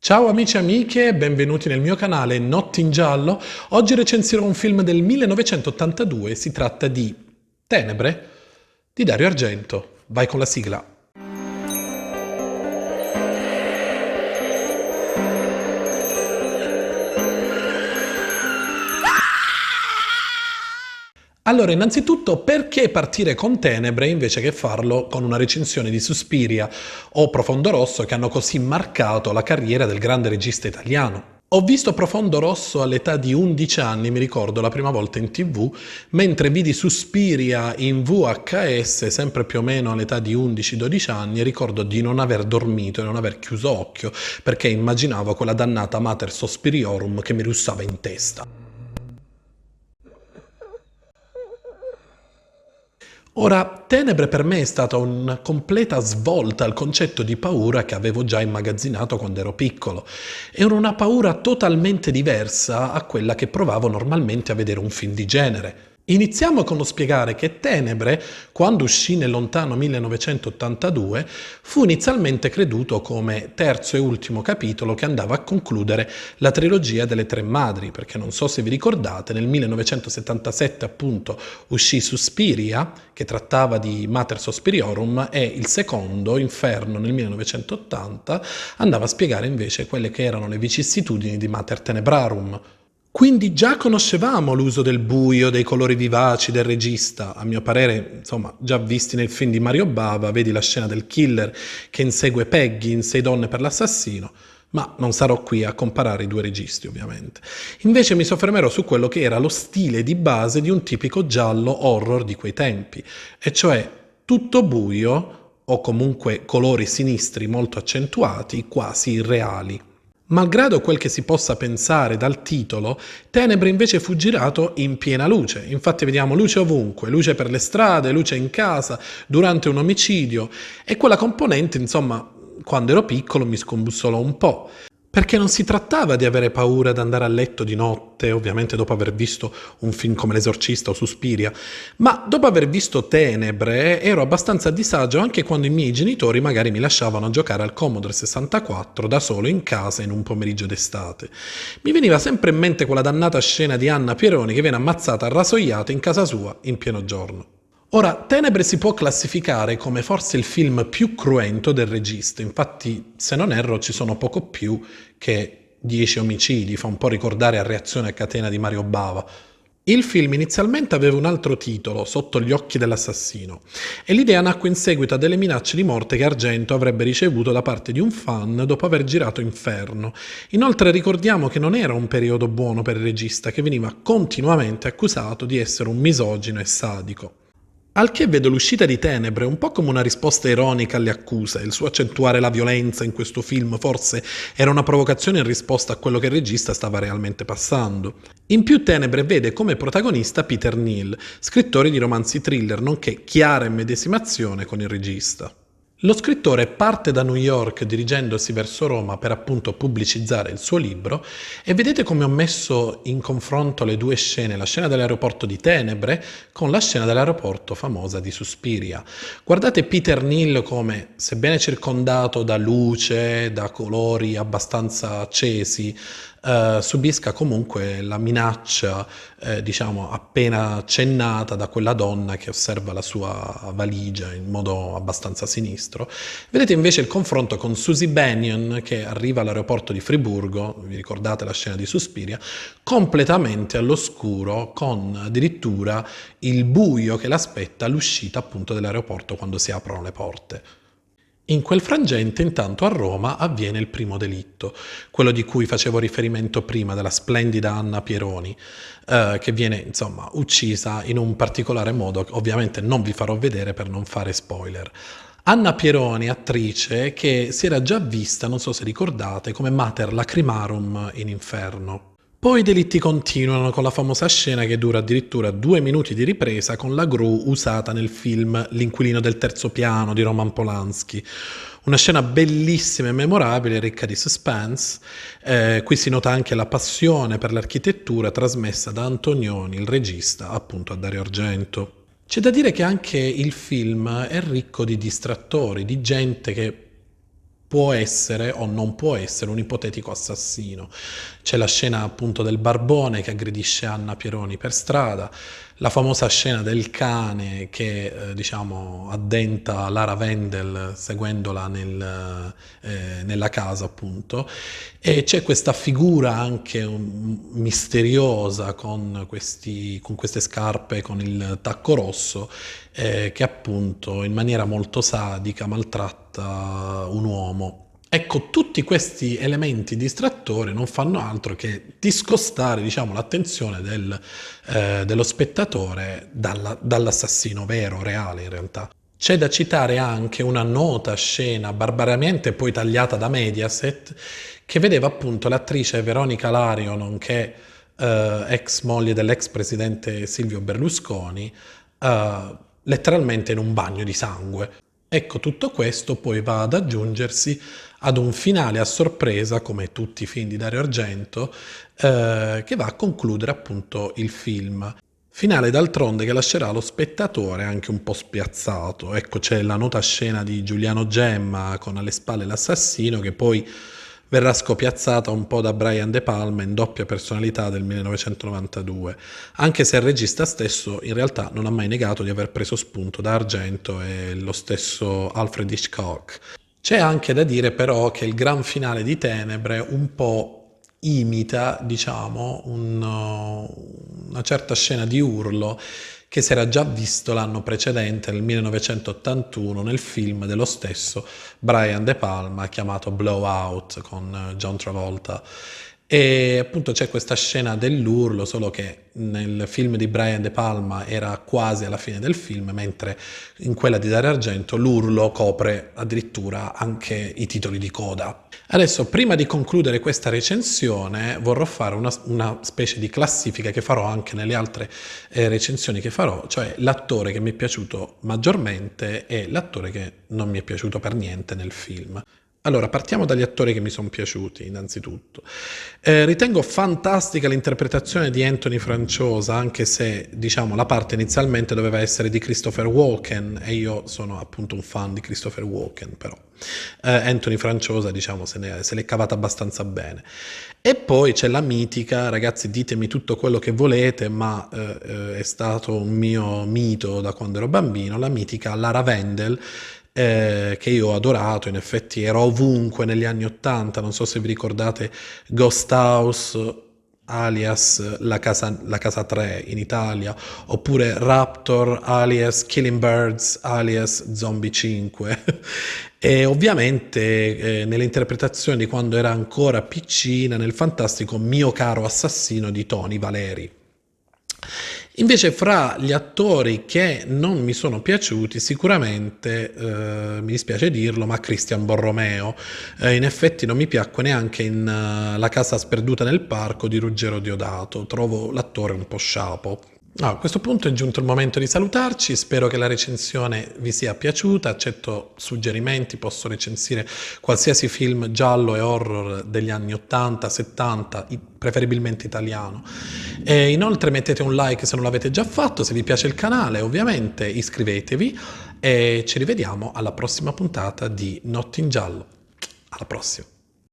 Ciao amici e amiche, benvenuti nel mio canale Notti in Giallo. Oggi recensirò un film del 1982, si tratta di Tenebre di Dario Argento. Vai con la sigla. Allora, innanzitutto, perché partire con Tenebre invece che farlo con una recensione di Suspiria o Profondo Rosso che hanno così marcato la carriera del grande regista italiano? Ho visto Profondo Rosso all'età di 11 anni, mi ricordo la prima volta in TV, mentre vidi Suspiria in VHS sempre più o meno all'età di 11-12 anni e ricordo di non aver dormito e non aver chiuso occhio perché immaginavo quella dannata Mater Sospiriorum che mi russava in testa. Ora, Tenebre per me è stata una completa svolta al concetto di paura che avevo già immagazzinato quando ero piccolo. Era una paura totalmente diversa a quella che provavo normalmente a vedere un film di genere. Iniziamo con lo spiegare che Tenebre, quando uscì nel lontano 1982, fu inizialmente creduto come terzo e ultimo capitolo che andava a concludere la trilogia delle Tre Madri, perché non so se vi ricordate, nel 1977 appunto uscì Suspiria, che trattava di Mater Sospiriorum, e il secondo, Inferno, nel 1980, andava a spiegare invece quelle che erano le vicissitudini di Mater Tenebrarum. Quindi già conoscevamo l'uso del buio, dei colori vivaci del regista, a mio parere, insomma, già visti nel film di Mario Bava, vedi la scena del killer che insegue Peggy in Sei donne per l'assassino, ma non sarò qui a comparare i due registi, ovviamente. Invece mi soffermerò su quello che era lo stile di base di un tipico giallo horror di quei tempi, e cioè tutto buio o comunque colori sinistri molto accentuati, quasi irreali. Malgrado quel che si possa pensare dal titolo, Tenebre invece fu girato in piena luce. Infatti vediamo luce ovunque, luce per le strade, luce in casa, durante un omicidio. E quella componente, insomma, quando ero piccolo mi scombussolò un po'. Perché non si trattava di avere paura di andare a letto di notte, ovviamente dopo aver visto un film come L'Esorcista o Suspiria, ma dopo aver visto Tenebre ero abbastanza a disagio anche quando i miei genitori magari mi lasciavano giocare al Commodore 64 da solo in casa in un pomeriggio d'estate. Mi veniva sempre in mente quella dannata scena di Anna Pieroni che viene ammazzata a rasoiate in casa sua in pieno giorno. Ora, Tenebre si può classificare come forse il film più cruento del regista, infatti se non erro ci sono poco più che 10 omicidi, fa un po' ricordare a Reazione a catena di Mario Bava. Il film inizialmente aveva un altro titolo, Sotto gli occhi dell'assassino, e l'idea nacque in seguito a delle minacce di morte che Argento avrebbe ricevuto da parte di un fan dopo aver girato Inferno. Inoltre ricordiamo che non era un periodo buono per il regista, che veniva continuamente accusato di essere un misogino e sadico. Al che vedo l'uscita di Tenebre un po' come una risposta ironica alle accuse, il suo accentuare la violenza in questo film forse era una provocazione in risposta a quello che il regista stava realmente passando. In più Tenebre vede come protagonista Peter Neal, scrittore di romanzi thriller, nonché chiara immedesimazione con il regista. Lo scrittore parte da New York dirigendosi verso Roma per appunto pubblicizzare il suo libro e vedete come ho messo in confronto le due scene, la scena dell'aeroporto di Tenebre con la scena dell'aeroporto famosa di Suspiria. Guardate Peter Neal come, sebbene circondato da luce, da colori abbastanza accesi, subisca comunque la minaccia, diciamo, appena accennata da quella donna che osserva la sua valigia in modo abbastanza sinistro. Vedete invece il confronto con Susie Bennion che arriva all'aeroporto di Friburgo, vi ricordate la scena di Suspiria, completamente all'oscuro, con addirittura il buio che l'aspetta all'uscita appunto dell'aeroporto quando si aprono le porte. In quel frangente, intanto, a Roma avviene il primo delitto, quello di cui facevo riferimento prima, della splendida Anna Pieroni, che viene, insomma, uccisa in un particolare modo, che ovviamente non vi farò vedere per non fare spoiler. Anna Pieroni, attrice, che si era già vista, non so se ricordate, come Mater Lacrimarum in Inferno. Poi i delitti continuano con la famosa scena che dura addirittura 2 minuti di ripresa con la gru usata nel film L'inquilino del terzo piano di Roman Polanski. Una scena bellissima e memorabile, ricca di suspense. Qui si nota anche la passione per l'architettura trasmessa da Antonioni, il regista, appunto a Dario Argento. C'è da dire che anche il film è ricco di distrattori, di gente che può essere o non può essere un ipotetico assassino. C'è la scena appunto del barbone che aggredisce Anna Pieroni per strada, la famosa scena del cane che diciamo addenta Lara Wendel seguendola nella casa appunto, e c'è questa figura anche misteriosa con queste scarpe con il tacco rosso che appunto in maniera molto sadica maltratta un uomo. Ecco, tutti questi elementi distrattori non fanno altro che discostare, diciamo, l'attenzione dello spettatore dall'assassino vero, reale in realtà. C'è da citare anche una nota scena barbaramente poi tagliata da Mediaset che vedeva appunto l'attrice Veronica Lario, nonché ex moglie dell'ex presidente Silvio Berlusconi, letteralmente in un bagno di sangue. Ecco, tutto questo poi va ad aggiungersi ad un finale a sorpresa, come tutti i film di Dario Argento, che va a concludere appunto il film. Finale d'altronde che lascerà lo spettatore anche un po' spiazzato. Ecco, c'è la nota scena di Giuliano Gemma con alle spalle l'assassino che poi verrà scopiazzata un po' da Brian De Palma in Doppia personalità del 1992, anche se il regista stesso in realtà non ha mai negato di aver preso spunto da Argento e lo stesso Alfred Hitchcock. C'è anche da dire però che il gran finale di Tenebre un po' imita, diciamo, una certa scena di urlo che si era già visto l'anno precedente, nel 1981, nel film dello stesso Brian De Palma chiamato Blowout con John Travolta. E appunto c'è questa scena dell'urlo, solo che nel film di Brian De Palma era quasi alla fine del film, mentre in quella di Dario Argento l'urlo copre addirittura anche i titoli di coda. Adesso, prima di concludere questa recensione, vorrò fare una specie di classifica che farò anche nelle altre recensioni che farò, cioè l'attore che mi è piaciuto maggiormente e l'attore che non mi è piaciuto per niente nel film. Allora, partiamo dagli attori che mi sono piaciuti, innanzitutto. Ritengo fantastica l'interpretazione di Anthony Franciosa, anche se, diciamo, la parte inizialmente doveva essere di Christopher Walken, e io sono appunto un fan di Christopher Walken, però. Anthony Franciosa, diciamo, se l'è cavata abbastanza bene. E poi c'è la mitica, ragazzi, ditemi tutto quello che volete, ma è stato un mio mito da quando ero bambino, la mitica Lara Wendel, che io ho adorato, in effetti era ovunque negli anni '80, non so se vi ricordate Ghost House alias la casa 3 in Italia, oppure Raptor alias Killing Birds alias Zombie 5. E ovviamente nelle interpretazioni di quando era ancora piccina nel fantastico Mio caro assassino di Tony Valeri. Invece fra gli attori che non mi sono piaciuti, sicuramente, mi dispiace dirlo, ma Christian Borromeo, in effetti non mi piacque neanche in La casa sperduta nel parco di Ruggero Diodato, trovo l'attore un po' sciapo. A questo punto è giunto il momento di salutarci, spero che la recensione vi sia piaciuta, accetto suggerimenti, posso recensire qualsiasi film giallo e horror degli anni 80, 70, preferibilmente italiano. E inoltre mettete un like se non l'avete già fatto, se vi piace il canale ovviamente iscrivetevi e ci rivediamo alla prossima puntata di Notti in Giallo. Alla prossima!